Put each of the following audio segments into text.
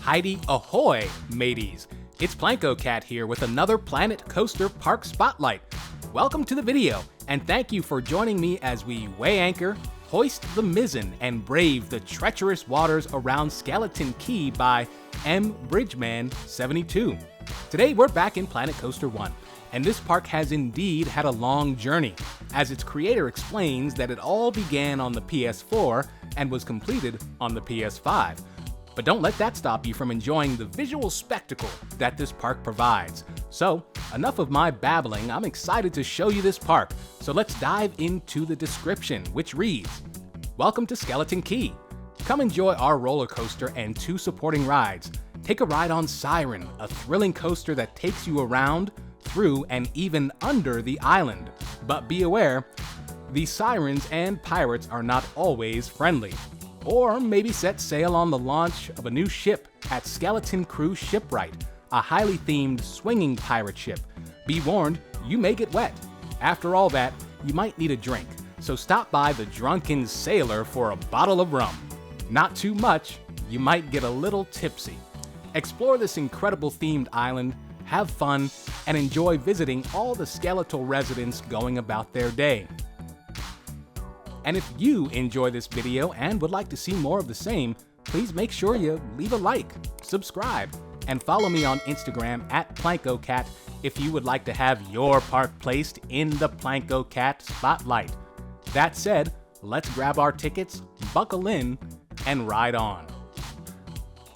Heidi Ahoy, mateys! It's Plancocat here with another Planet Coaster Park Spotlight. Welcome to the video, and thank you for joining me as we weigh anchor, hoist the mizzen, and brave the treacherous waters around Skeleton Key by Bridgeman72. Today we're back in Planet Coaster 1, and this park has indeed had a long journey, as its creator explains that it all began on the PS4 and was completed on the PS5. But don't let that stop you from enjoying the visual spectacle that this park provides. So, enough of my babbling, I'm excited to show you this park, so let's dive into the description, which reads, Welcome to Skeleton Key. Come enjoy our roller coaster and 2 supporting rides. Take a ride on Siren, a thrilling coaster that takes you around, through, and even under the island. But be aware, the sirens and pirates are not always friendly. Or maybe set sail on the launch of a new ship at Skeleton Crew Shipwright, a highly themed swinging pirate ship. Be warned, you may get wet. After all that, you might need a drink, so stop by the Drunken Sailor for a bottle of rum. Not too much, you might get a little tipsy. Explore this incredible themed island, have fun, and enjoy visiting all the skeletal residents going about their day. And if you enjoy this video and would like to see more of the same, please make sure you leave a like, subscribe, and follow me on Instagram at Plancocat if you would like to have your park placed in the Plancocat spotlight. That said, let's grab our tickets, buckle in, and ride on.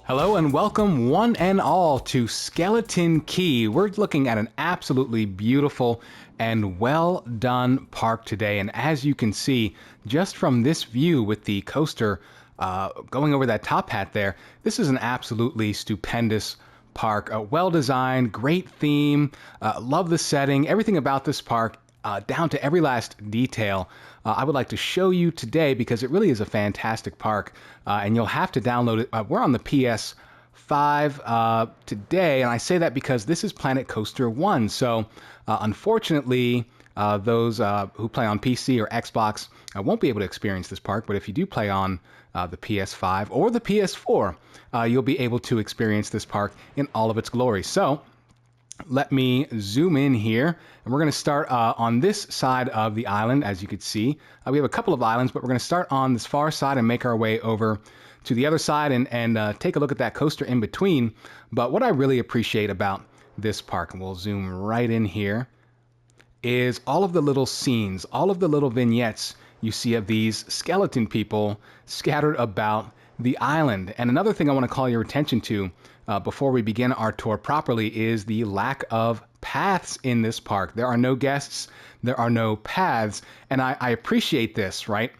Hello and welcome one and all to Skeleton Key. We're looking at an absolutely beautiful and well done park today, and as you can see just from this view with the coaster going over that top hat there, this is an absolutely stupendous park. Well designed, great theme, love the setting, everything about this park down to every last detail. I would like to show you today because it really is a fantastic park, and you'll have to download it. We're on the PS5 today, and I say that because this is Planet Coaster 1. So unfortunately, those who play on PC or Xbox won't be able to experience this park, but if you do play on the PS5 or the PS4, you'll be able to experience this park in all of its glory. So let me zoom in here, and we're going to start on this side of the island. As you can see, we have a couple of islands, but we're going to start on this far side and make our way over to the other side and take a look at that coaster in between. But what I really appreciate about this park, and we'll zoom right in here, is all of the little scenes, all of the little vignettes you see of these skeleton people scattered about the island. And another thing I want to call your attention to before we begin our tour properly is the lack of paths in this park. There are no guests, there are no paths, and I appreciate this, right?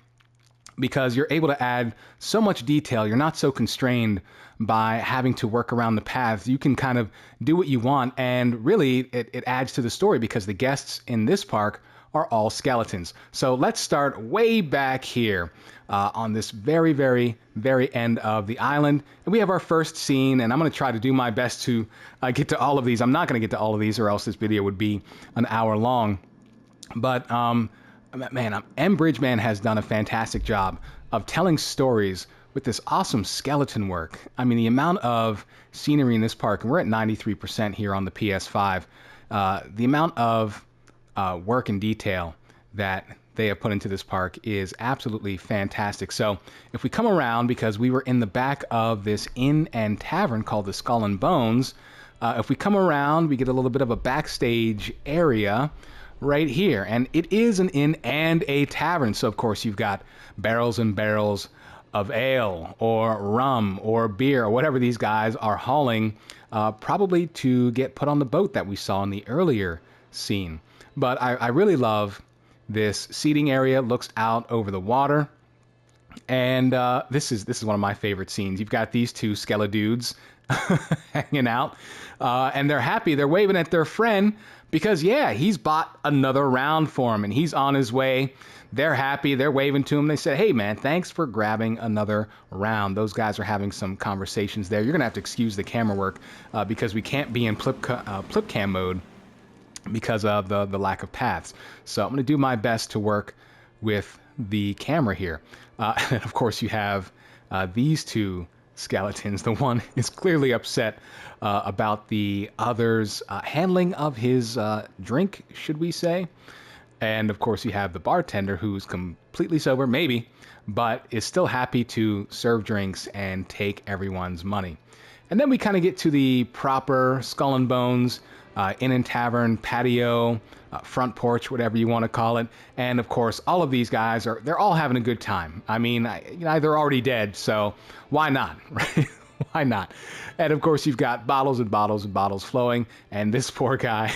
Because you're able to add so much detail. You're not so constrained by having to work around the paths. You can kind of do what you want, and really it adds to the story because the guests in this park are all skeletons. So let's start way back here on this very, very, very end of the island. And we have our first scene, and I'm going to try to do my best to get to all of these. I'm not going to get to all of these, or else this video would be an hour long. But man, Bridgeman has done a fantastic job of telling stories with this awesome skeleton work. I mean, the amount of scenery in this park, and we're at 93% here on the PS5, the amount of work and detail that they have put into this park is absolutely fantastic. So if we come around, because we were in the back of this inn and tavern called the Skull and Bones, if we come around, we get a little bit of a backstage area right here, and it is an inn and a tavern. So of course you've got barrels and barrels of ale or rum or beer or whatever these guys are hauling, probably to get put on the boat that we saw in the earlier scene. But I really love this seating area. Looks out over the water, and this is one of my favorite scenes. You've got these 2 skeledudes hanging out, and they're happy. They're waving at their friend because, yeah, he's bought another round for him, and he's on his way. They're happy. They're waving to him. They said, hey, man, thanks for grabbing another round. Those guys are having some conversations there. You're going to have to excuse the camera work because we can't be in flip cam mode because of the lack of paths. So I'm going to do my best to work with the camera here. And of course, you have these 2 skeletons. The one is clearly upset about the other's handling of his drink, should we say. And of course, you have the bartender who's completely sober, maybe, but is still happy to serve drinks and take everyone's money. And then we kind of get to the proper Skull and Bones Inn and Tavern patio, front porch, whatever you want to call it. And of course, all of these guys they're all having a good time. I mean, they're already dead, so why not, right? Why not? And of course, you've got bottles and bottles and bottles flowing, and this poor guy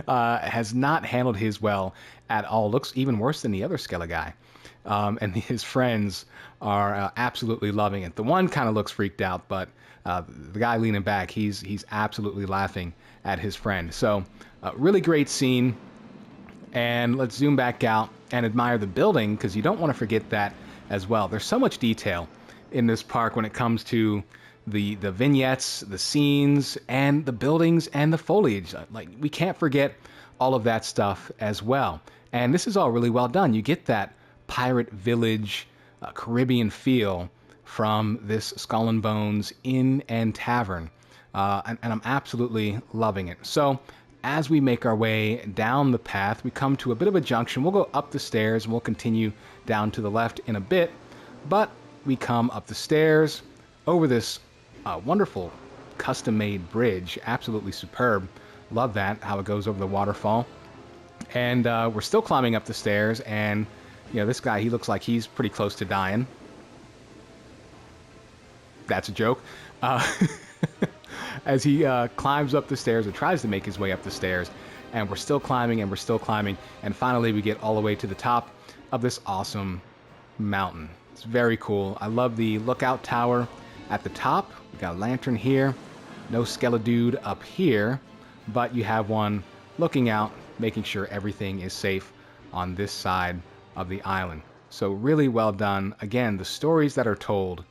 has not handled his well at all. Looks even worse than the other Skele guy. And his friends are absolutely loving it. The one kind of looks freaked out, but the guy leaning back, he's absolutely laughing at his friend. So, really great scene. And let's zoom back out and admire the building, because you don't want to forget that as well. There's so much detail in this park when it comes to the vignettes, the scenes, and the buildings and the foliage. Like, we can't forget all of that stuff as well. And this is all really well done. You get that pirate village, Caribbean feel from this Skull and Bones Inn and Tavern. And I'm absolutely loving it. So as we make our way down the path, we come to a bit of a junction. We'll go up the stairs and we'll continue down to the left in a bit. But we come up the stairs over this wonderful custom-made bridge. Absolutely superb. Love that, how it goes over the waterfall. And we're still climbing up the stairs, and this guy, he looks like he's pretty close to dying. That's a joke. As he climbs up the stairs, or tries to make his way up the stairs, and we're still climbing, and we're still climbing, and finally we get all the way to the top of this awesome mountain. It's very cool. I love the lookout tower at the top. We got a lantern here. No Skeledude up here, but you have one looking out, making sure everything is safe on this side of the island. So really well done. Again, the stories that are told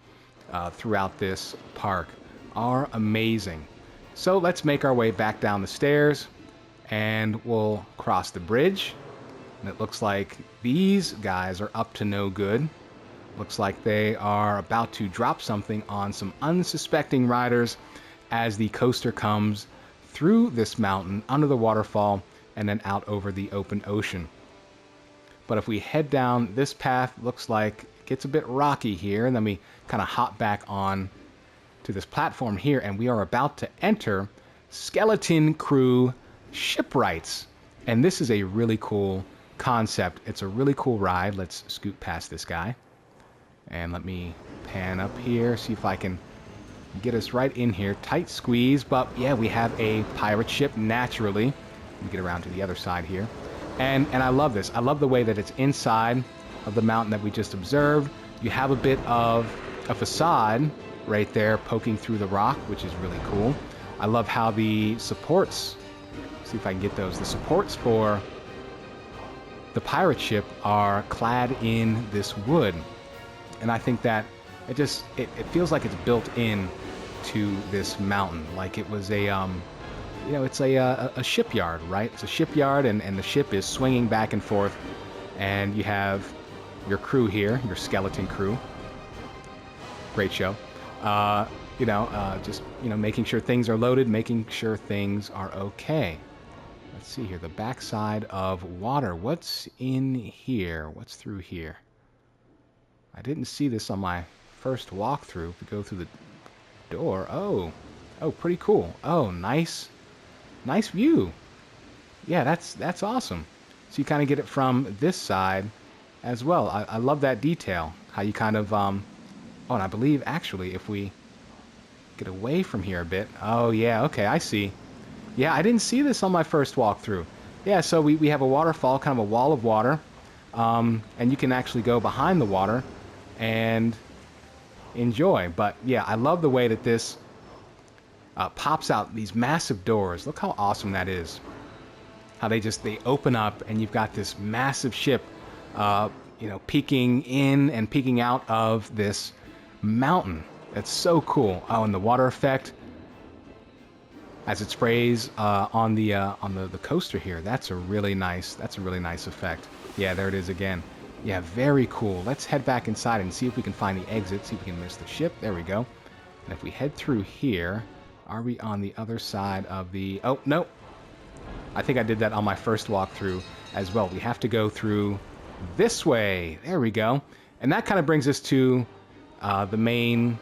throughout this park are amazing. So let's make our way back down the stairs, and we'll cross the bridge. And it looks like these guys are up to no good. Looks like they are about to drop something on some unsuspecting riders as the coaster comes through this mountain, under the waterfall, and then out over the open ocean. But if we head down this path, looks like it gets a bit rocky here, and then we kind of hop back on to this platform here, and we are about to enter Skeleton Crew Shipwrights. And this is a really cool concept. It's a really cool ride. Let's scoot past this guy. And let me pan up here, see if I can get us right in here. Tight squeeze, but yeah, we have a pirate ship naturally. Let me get around to the other side here. And I love this. I love the way that it's inside of the mountain that we just observed. You have a bit of a facade right there poking through the rock, which is really cool. I love how the supports, see if I can get those, the supports for the pirate ship are clad in this wood. And I think that it feels like it's built in to this mountain, like it was a it's a shipyard, right? It's a shipyard, and the ship is swinging back and forth, and you have your crew here, your skeleton crew. Great show. Making sure things are loaded, making sure things are okay. Let's see here, the backside of water. What's in here? What's through here? I didn't see this on my first walkthrough. If we go through the door, oh, pretty cool. Oh, nice view. Yeah, that's awesome. So you kind of get it from this side as well. I love that detail. How you kind of, and I believe actually if we get away from here a bit. Oh yeah, okay, I see. Yeah, I didn't see this on my first walkthrough. Yeah, so we have a waterfall, kind of a wall of water, and you can actually go behind the water and enjoy. But yeah, I love the way that this pops out these massive doors. Look how awesome that is. How they open up, and you've got this massive ship, peeking in and peeking out of this mountain. That's so cool. Oh, and the water effect as it sprays on the coaster here. That's a really nice effect. Yeah, there it is again. Yeah, very cool. Let's head back inside and see if we can find the exit, see if we can miss the ship. There we go. And if we head through here, are we on the other side of the... Oh, no. I think I did that on my first walkthrough as well. We have to go through this way. There we go. And that kind of brings us to the main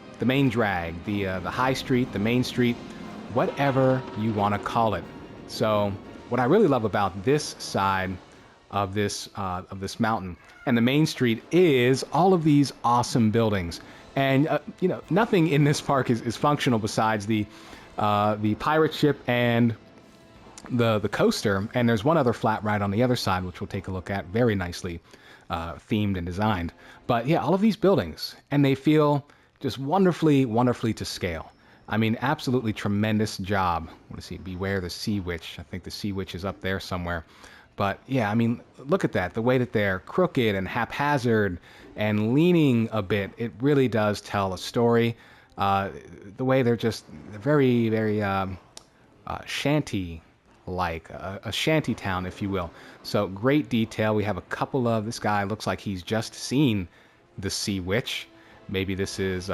drag, the high street, the main street, whatever you want to call it. So what I really love about this side of this mountain and the main street is all of these awesome buildings. And you know, nothing in this park is functional besides the pirate ship and the coaster. And there's one other flat ride on the other side, which we'll take a look at. Very nicely themed and designed. But yeah, all of these buildings, and they feel just wonderfully to scale. I mean, absolutely tremendous job. I want to see, beware the sea witch. I think the sea witch is up there somewhere. But yeah, I mean, look at that. The way that they're crooked and haphazard and leaning a bit, it really does tell a story. The way they're very shanty-like, a shanty town, if you will. So great detail. We have a couple of, this guy looks like he's just seen the sea witch. Maybe this is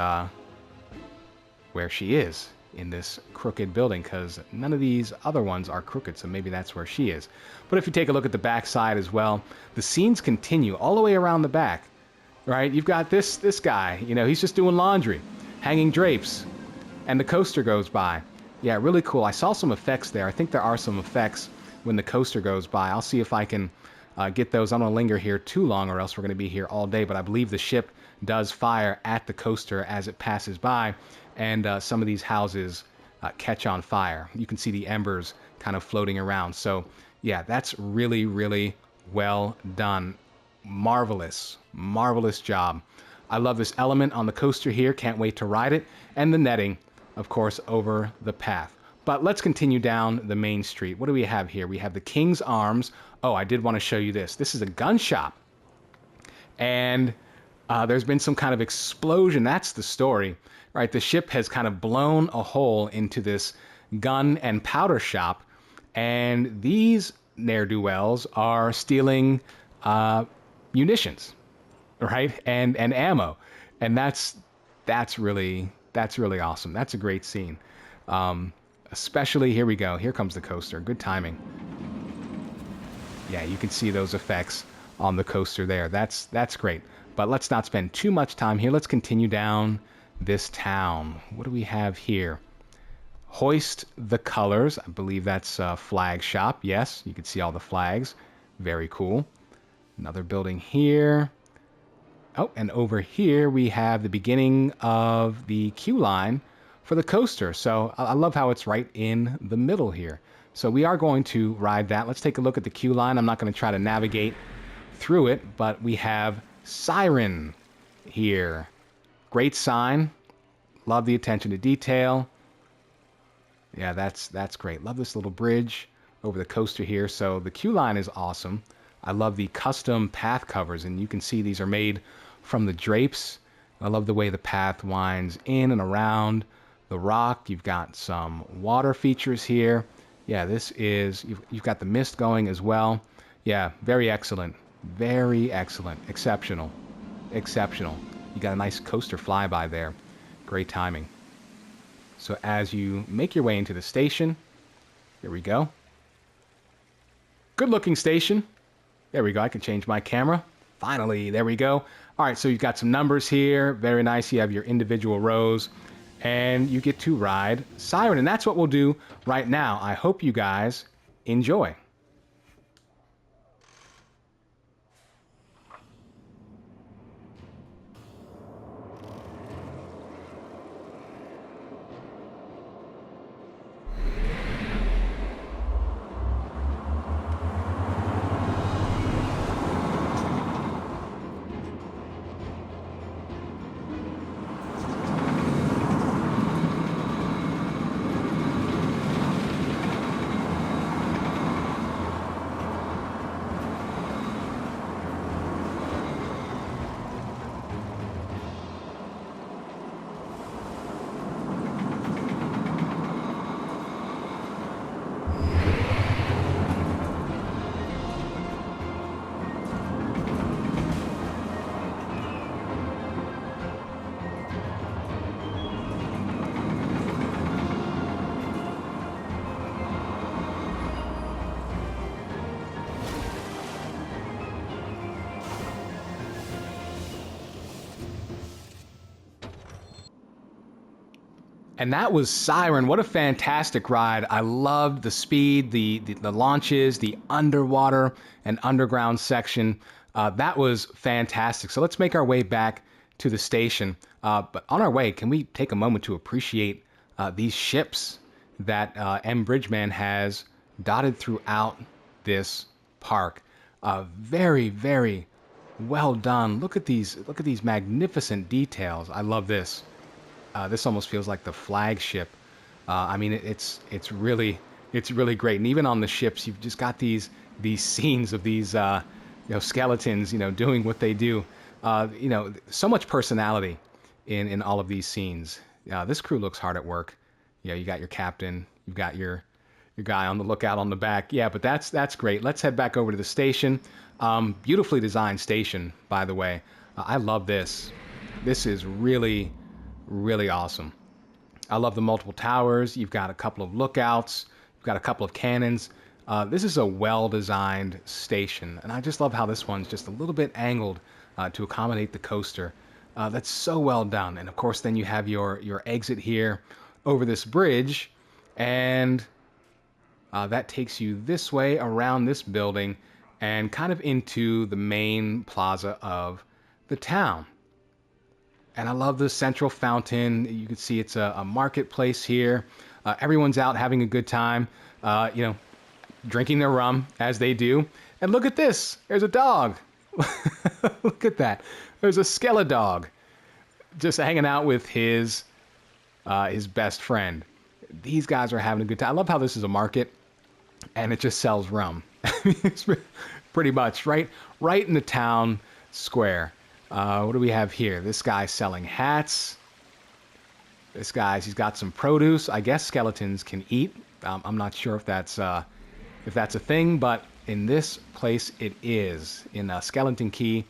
where she is in this crooked building, because none of these other ones are crooked, so maybe that's where she is. But if you take a look at the back side as well, the scenes continue all the way around the back, right? You've got this guy, you know, he's just doing laundry, hanging drapes, and the coaster goes by. Yeah, really cool. I saw some effects there. I think there are some effects when the coaster goes by. I'll see if I can get those. I'm going to linger here too long, or else we're going to be here all day, but I believe the ship does fire at the coaster as it passes by, and some of these houses catch on fire. You can see the embers kind of floating around. So yeah, that's really well done. Marvelous job. I love this element on the coaster here. Can't wait to ride it. And the netting, of course, over the path. But let's continue down the main street. What do we have here? We have the King's Arms. Oh, I did want to show you this. This is a gun shop. And there's been some kind of explosion. That's the story, right? The ship has kind of blown a hole into this gun and powder shop, and these ne'er-do-wells are stealing munitions, right? And ammo, and that's really awesome. That's a great scene. Especially, here we go. Here comes the coaster. Good timing. Yeah, you can see those effects on the coaster there. That's great. But let's not spend too much time here. Let's continue down this town. What do we have here? Hoist the Colors. I believe that's a flag shop. Yes, you can see all the flags. Very cool. Another building here. Oh, and over here we have the beginning of the queue line for the coaster. So I love how it's right in the middle here. So we are going to ride that. Let's take a look at the queue line. I'm not going to try to navigate through it, but we have Siren here. Great sign. Love the attention to detail. Yeah, that's great. Love this little bridge over the coaster here. So the queue line is awesome. I love the custom path covers, and you can see these are made from the drapes. I love the way the path winds in and around the rock. You've got some water features here. Yeah, this is, you've got the mist going as well. Yeah, very excellent. Very excellent. Exceptional. You got a nice coaster flyby there. Great timing. So as you make your way into the station, here we go. Good looking station. There we go. I can change my camera. Finally, there we go. All right, so you've got some numbers here. Very nice. You have your individual rows, and you get to ride Siren. And that's what we'll do right now. I hope you guys enjoy. And that was Siren. What a fantastic ride. I loved the speed, the launches, the underwater and underground section. That was fantastic. So let's make our way back to the station. But on our way, can we take a moment to appreciate these ships that M. Bridgeman has dotted throughout this park? Very, very well done. Look at these magnificent details. I love this. This almost feels like the flagship. I mean, it's really great. And even on the ships, you've just got these scenes of these skeletons, doing what they do. So much personality in all of these scenes. This crew looks hard at work. You got your captain, you've got your guy on the lookout on the back. Yeah, but that's great. Let's head back over to the station. Beautifully designed station, by the way. I love this. This is really awesome. I love the multiple towers. You've got a couple of lookouts. You've got a couple of cannons. This is a well-designed station, and I just love how this one's just a little bit angled to accommodate the coaster. That's so well done. And of course, then you have your exit here over this bridge, and that takes you this way around this building and kind of into the main plaza of the town. And I love the central fountain. You can see it's a marketplace here. Everyone's out having a good time, drinking their rum, as they do. And look at this. There's a dog. Look at that. There's a Skeledog just hanging out with his best friend. These guys are having a good time. I love how this is a market, and it just sells rum. It's pretty much right in the town square. What do we have here? This guy's selling hats. This guy's, he's got some produce. I guess skeletons can eat. I'm not sure if that's a thing, but in this place it is. In Skeleton Key,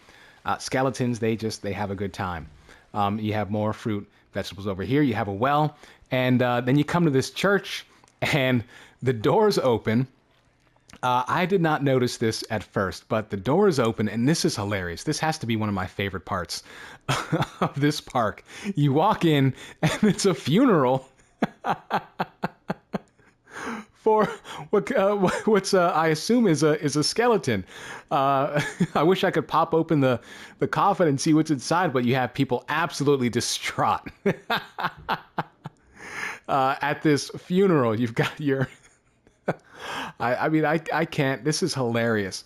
skeletons, they have a good time. You have more fruit, vegetables over here. You have a well, and then you come to this church, and the doors open. I did not notice this at first, but the door is open, and this is hilarious. This has to be one of my favorite parts of this park. You walk in, and it's a funeral for what's I assume is a skeleton. I wish I could pop open the coffin and see what's inside, but you have people absolutely distraught at this funeral. You've got your I can't. This is hilarious.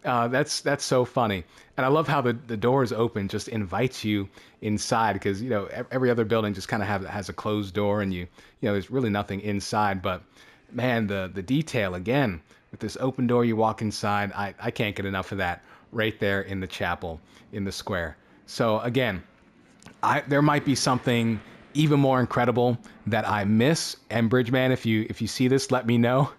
That's so funny. And I love how the doors open, just invites you inside, because every other building just kind of has a closed door, and there's really nothing inside. But man, the detail again with this open door, you walk inside. I can't get enough of that right there in the chapel in the square. So again, there might be something even more incredible that I miss. And Bridgeman, if you see this, let me know.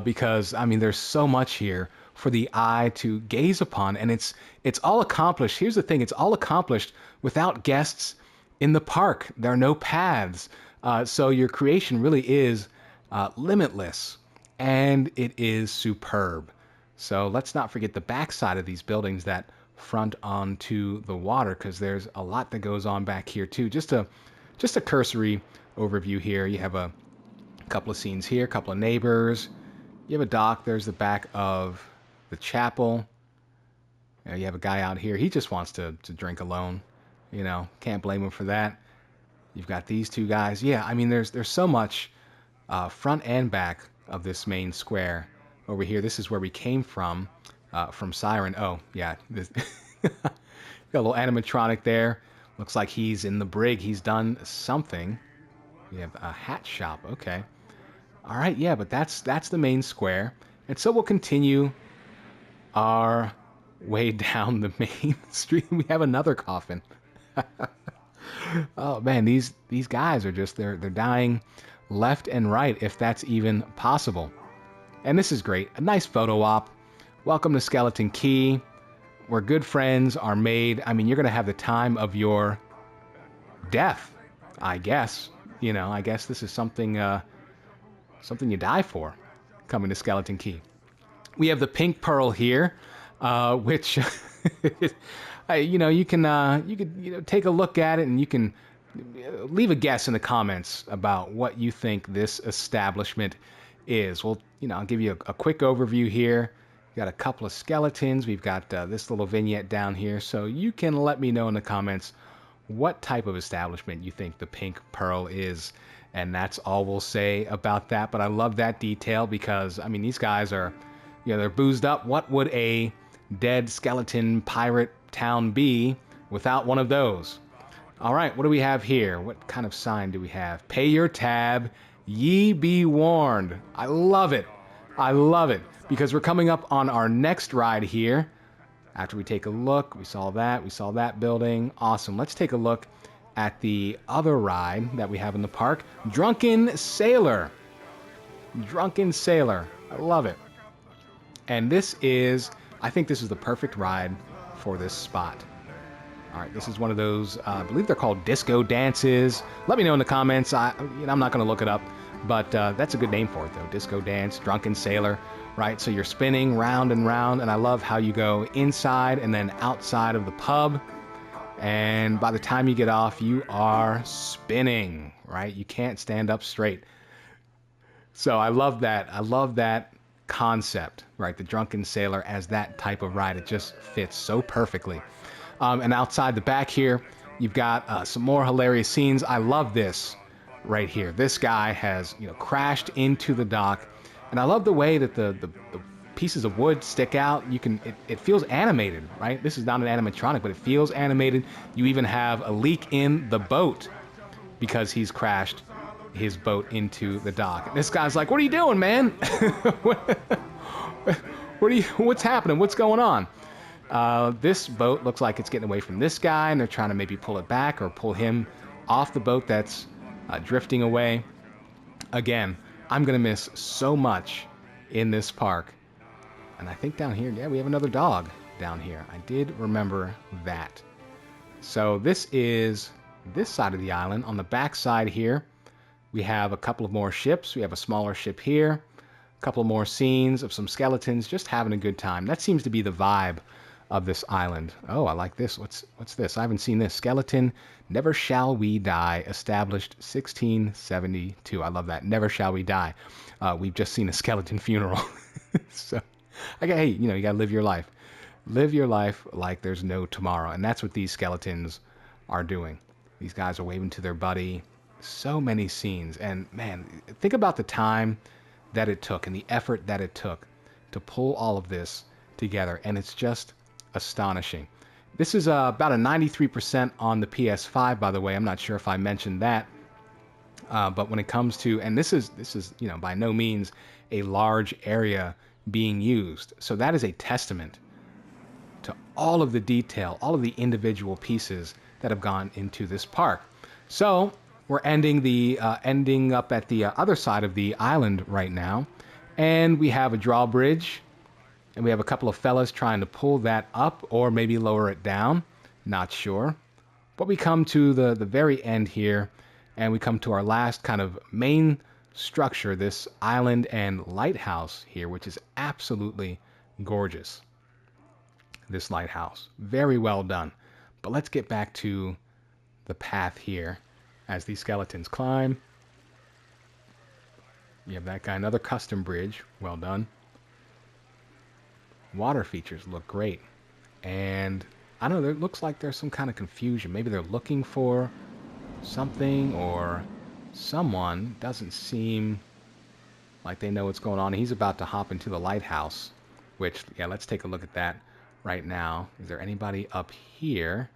Because I mean, there's so much here for the eye to gaze upon, and it's all accomplished. Here's the thing: it's all accomplished without guests in the park. There are no paths, so your creation really is limitless, and it is superb. So let's not forget the backside of these buildings that front onto the water, because there's a lot that goes on back here too. Just a cursory overview here. You have a couple of scenes here, a couple of neighbors. You have a dock. There's the back of the chapel. You have a guy out here. He just wants to drink alone. Can't blame him for that. You've got these two guys. Yeah, I mean, there's so much front and back of this main square over here. This is where we came from Siren. Oh, yeah. Got a little animatronic there. Looks like he's in the brig. He's done something. We have a hat shop. Okay. All right, yeah, but that's the main square. And so we'll continue our way down the main street. We have another coffin. Oh man, these guys are just they're dying left and right, if that's even possible. And this is great. A nice photo op. Welcome to Skeleton Key, where good friends are made. I mean, you're going to have the time of your death, I guess. I guess this is something you die for, coming to Skeleton Key. We have the pink pearl here, which you could take a look at it, and you can leave a guess in the comments about what you think this establishment is. Well, I'll give you a quick overview here. We've got a couple of skeletons. We've got this little vignette down here. So you can let me know in the comments what type of establishment you think the Pink Pearl is. And that's all we'll say about that. But I love that detail because, I mean, these guys are, they're boozed up. What would a dead skeleton pirate town be without one of those? All right, what do we have here? What kind of sign do we have? Pay your tab, ye be warned. I love it. I love it because we're coming up on our next ride here. After we take a look, we saw that building. Awesome. Let's take a look at the other ride that we have in the park, Drunken Sailor. Drunken Sailor. I love it. And I think this is the perfect ride for this spot. All right, this is one of those, I believe they're called disco dances. Let me know in the comments. I'm not going to look it up, but that's a good name for it, though. Disco dance, Drunken Sailor, right? So you're spinning round and round, and I love how you go inside and then outside of the pub. And by the time you get off, you are spinning, right? You can't stand up straight. So I love that. I love that concept, right? The Drunken Sailor as that type of ride. It just fits so perfectly. And outside the back here, you've got some more hilarious scenes. I love this right here. This guy has, crashed into the dock. And I love the way that the pieces of wood stick out. It feels animated, right? This is not an animatronic, but it feels animated. You even have a leak in the boat because he's crashed his boat into the dock. And this guy's like, "What are you doing, man? What's happening? What's going on?" This boat looks like it's getting away from this guy, and they're trying to maybe pull it back or pull him off the boat that's drifting away. Again, I'm going to miss so much in this park. And I think down here, yeah, we have another dog down here. I did remember that. So this is this side of the island. On the back side here, we have a couple of more ships. We have a smaller ship here, a couple more scenes of some skeletons just having a good time. That seems to be the vibe of this island. Oh, I like this. What's this? I haven't seen this. Skeleton, Never Shall We Die, established 1672. I love that. Never shall we die. We've just seen a skeleton funeral. So, hey, you got to live your life. Live your life like there's no tomorrow. And that's what these skeletons are doing. These guys are waving to their buddy. So many scenes. And, man, think about the time that it took and the effort that it took to pull all of this together. And it's just astonishing. This is about a 93% on the PS5, by the way. I'm not sure if I mentioned that. But when it comes to, and this is by no means a large area being used. So that is a testament to all of the detail, all of the individual pieces that have gone into this park. So we're ending up at the other side of the island right now, and we have a drawbridge. And we have a couple of fellas trying to pull that up or maybe lower it down. Not sure. But we come to the very end here, and we come to our last kind of main structure, this island and lighthouse here, which is absolutely gorgeous. This lighthouse. Very well done. But let's get back to the path here as these skeletons climb. You have that guy, another custom bridge. Well done. Water features look great. And I don't know, it looks like there's some kind of confusion. Maybe they're looking for something or someone. Doesn't seem like they know what's going on. He's about to hop into the lighthouse, which, yeah, let's take a look at that right now. Is there anybody up here?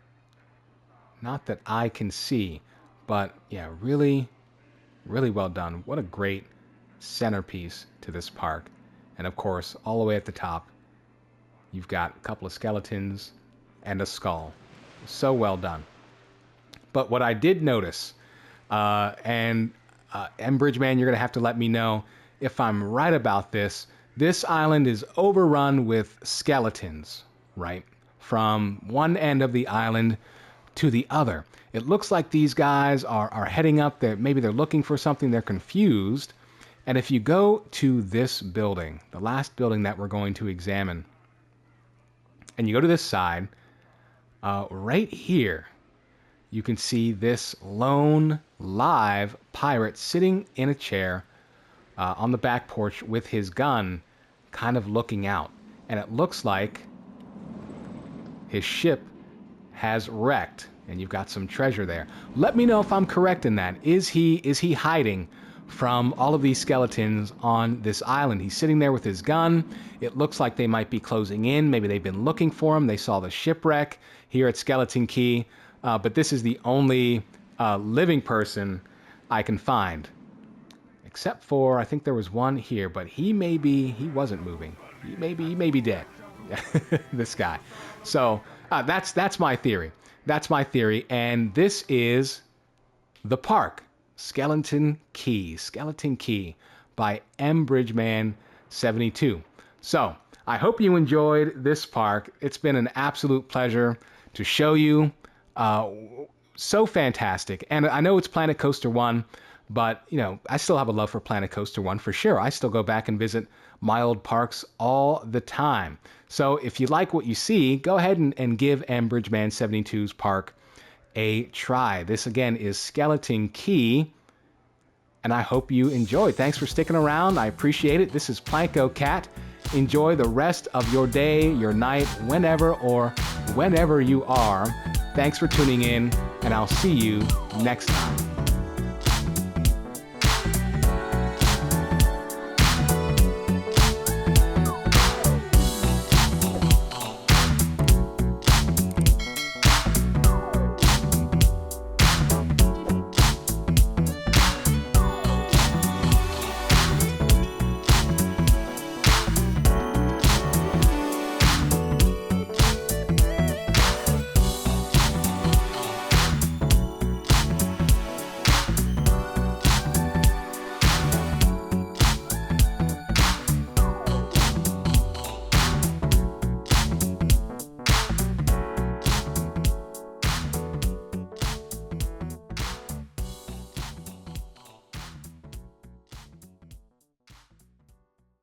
Not that I can see, but yeah, really, really well done. What a great centerpiece to this park. And of course, all the way at the top, you've got a couple of skeletons and a skull. So well done. But what I did notice, M. Bridgeman, you're going to have to let me know if I'm right about this. This island is overrun with skeletons, right? From one end of the island to the other. It looks like these guys are heading up. Maybe they're looking for something. They're confused. And if you go to this building, the last building that we're going to examine, and you go to this side, right here, you can see this lone live pirate sitting in a chair on the back porch with his gun, kind of looking out. And it looks like his ship has wrecked, and you've got some treasure there. Let me know if I'm correct in that. Is he hiding from all of these skeletons on this island? He's sitting there with his gun. It looks like they might be closing in. Maybe they've been looking for him. They saw the shipwreck here at Skeleton Key. But this is the only living person I can find. Except for, I think there was one here, but he wasn't moving. He may be dead. This guy. So that's my theory. That's my theory. And this is the park. Skeleton Key by mbridgeman72. So I hope you enjoyed this park. It's been an absolute pleasure to show you. So fantastic. And I know it's Planet Coaster 1, but you know, I still have a love for Planet Coaster 1 for sure. I still go back and visit my old parks all the time. So if you like what you see, go ahead and give mbridgeman72's park a try. This again is Skeleton Key, and I hope you enjoyed. Thanks for sticking around. I appreciate it. This is Plancocat. Enjoy the rest of your day, your night, whenever you are. Thanks for tuning in, and I'll see you next time.